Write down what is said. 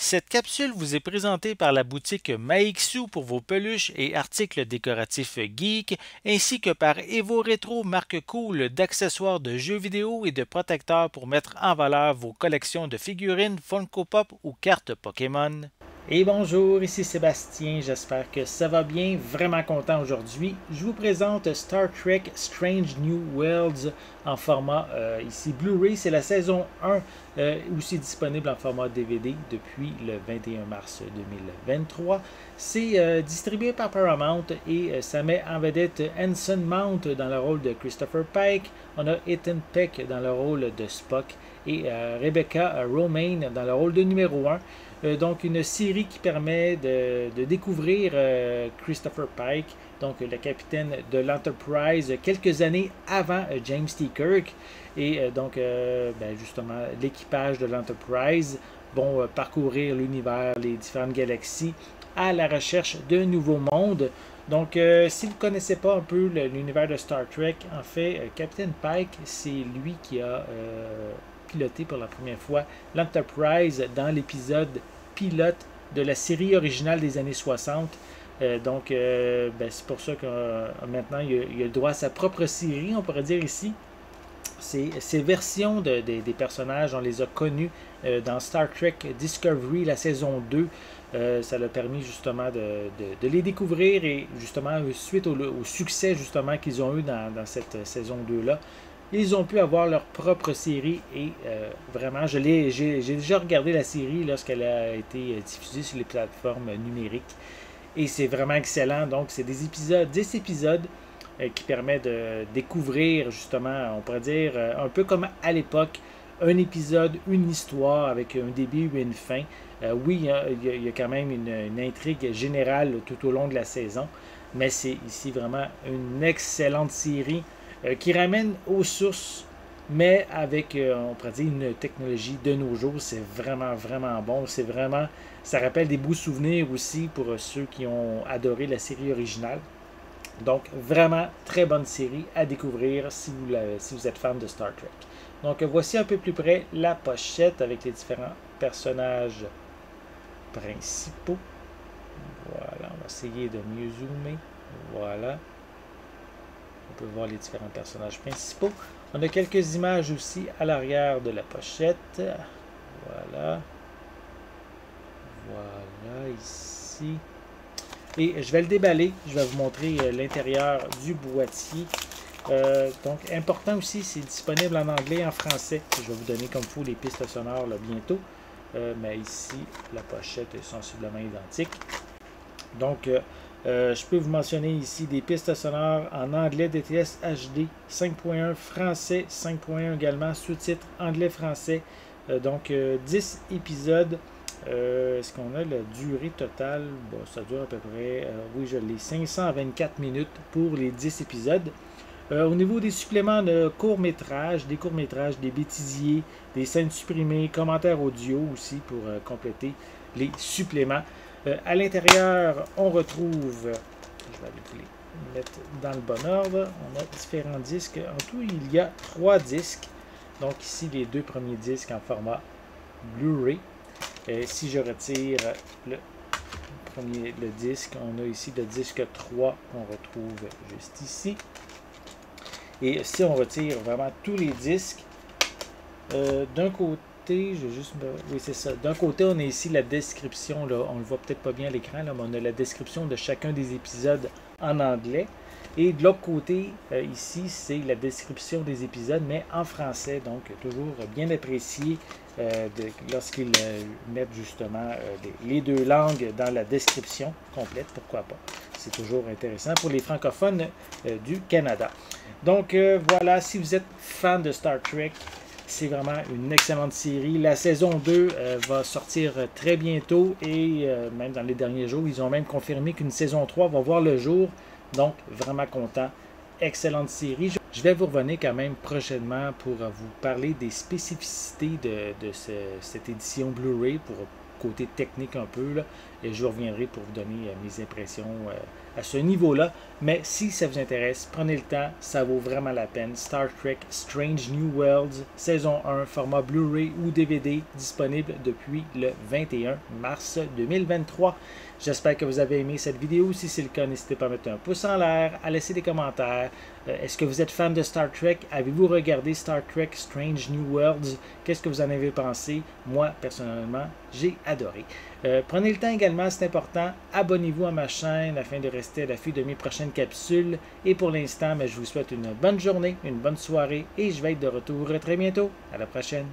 Cette capsule vous est présentée par la boutique Maixu pour vos peluches et articles décoratifs geek, ainsi que par Evo Retro, marque cool d'accessoires de jeux vidéo et de protecteurs pour mettre en valeur vos collections de figurines Funko Pop ou cartes Pokémon. Et bonjour, ici Sébastien, j'espère que ça va bien, vraiment content aujourd'hui. Je vous présente Star Trek Strange New Worlds en format ici Blu-ray, c'est la saison 1, aussi disponible en format DVD depuis le 21 mars 2023. C'est distribué par Paramount et ça met en vedette Anson Mount dans le rôle de Christopher Pike, on a Ethan Peck dans le rôle de Spock et Rebecca Romaine dans le rôle de numéro 1. Donc une série qui permet de découvrir Christopher Pike, donc le capitaine de l'Enterprise, quelques années avant James T. Kirk. Et justement, l'équipage de l'Enterprise vont parcourir l'univers, les différentes galaxies, à la recherche d'un nouveau monde. Donc, si vous ne connaissez pas un peu l'univers de Star Trek, en fait, Captain Pike, c'est lui qui a piloté pour la première fois l'Enterprise dans l'épisode pilote de la série originale des années 60. C'est pour ça que maintenant, il a le droit à sa propre série, on pourrait dire ici. Ces versions des personnages, on les a connus dans Star Trek Discovery, la saison 2. Ça l'a permis justement de les découvrir et justement, suite au succès justement qu'ils ont eu dans cette saison 2-là, ils ont pu avoir leur propre série et vraiment, j'ai déjà regardé la série lorsqu'elle a été diffusée sur les plateformes numériques et c'est vraiment excellent. Donc, c'est des épisodes, 10 épisodes qui permet de découvrir justement, on pourrait dire, un peu comme à l'époque, un épisode, une histoire avec un début et une fin. Oui, il y a quand même une intrigue générale tout au long de la saison, mais c'est ici vraiment une excellente série qui ramène aux sources, mais avec, on pourrait dire, une technologie de nos jours. C'est vraiment, vraiment bon. C'est vraiment, ça rappelle des beaux souvenirs aussi pour ceux qui ont adoré la série originale. Donc, vraiment, très bonne série à découvrir si vous êtes fan de Star Trek. Donc, voici un peu plus près la pochette avec les différents personnages principaux. Voilà, on va essayer de mieux zoomer. Voilà. On peut voir les différents personnages principaux. On a quelques images aussi à l'arrière de la pochette. Voilà. Voilà, ici. Et je vais le déballer. Je vais vous montrer l'intérieur du boîtier. Donc, important aussi, c'est disponible en anglais et en français. Je vais vous donner comme il faut les pistes sonores là, bientôt. Mais ici, la pochette est sensiblement identique. Donc, je peux vous mentionner ici des pistes sonores en anglais DTS HD 5.1, français 5.1 également, sous-titres anglais-français. Donc, 10 épisodes. Est-ce qu'on a la durée totale? Bon, ça dure à peu près, oui, je l'ai, 524 minutes pour les 10 épisodes. Au niveau des suppléments de courts-métrages, des bêtisiers, des scènes supprimées, commentaires audio aussi pour compléter les suppléments. À l'intérieur, on retrouve, je vais aller vous les mettre dans le bon ordre, on a différents disques. En tout, il y a 3 disques. Donc ici, les 2 premiers disques en format Blu-ray. Si je retire le disque, on a ici le disque 3 qu'on retrouve juste ici. Et si on retire vraiment tous les disques, d'un côté, je vais juste oui, c'est ça. D'un côté, on a ici la description, là, on ne le voit peut-être pas bien à l'écran, là, mais on a la description de chacun des épisodes en anglais. Et de l'autre côté, ici, c'est la description des épisodes, mais en français, donc toujours bien apprécié lorsqu'ils mettent justement les 2 langues dans la description complète, pourquoi pas. C'est toujours intéressant pour les francophones du Canada. Donc voilà, si vous êtes fan de Star Trek, c'est vraiment une excellente série. La saison 2 va sortir très bientôt et même dans les derniers jours, ils ont même confirmé qu'une saison 3 va voir le jour. Donc, vraiment content. Excellente série. Je vais vous revenir quand même prochainement pour vous parler des spécificités de cette édition Blu-ray pour côté technique un peu. Là, et je reviendrai pour vous donner mes impressions à ce niveau-là, mais si ça vous intéresse, prenez le temps, ça vaut vraiment la peine. Star Trek Strange New Worlds, saison 1, format Blu-ray ou DVD, disponible depuis le 21 mars 2023. J'espère que vous avez aimé cette vidéo. Si c'est le cas, n'hésitez pas à mettre un pouce en l'air, à laisser des commentaires. Est-ce que vous êtes fan de Star Trek? Avez-vous regardé Star Trek Strange New Worlds? Qu'est-ce que vous en avez pensé? Moi, personnellement, j'ai adoré. Prenez le temps également, c'est important. Abonnez-vous à ma chaîne afin de rester à l'affût de mes prochaines capsules. Et pour l'instant, je vous souhaite une bonne journée, une bonne soirée et je vais être de retour très bientôt. À la prochaine.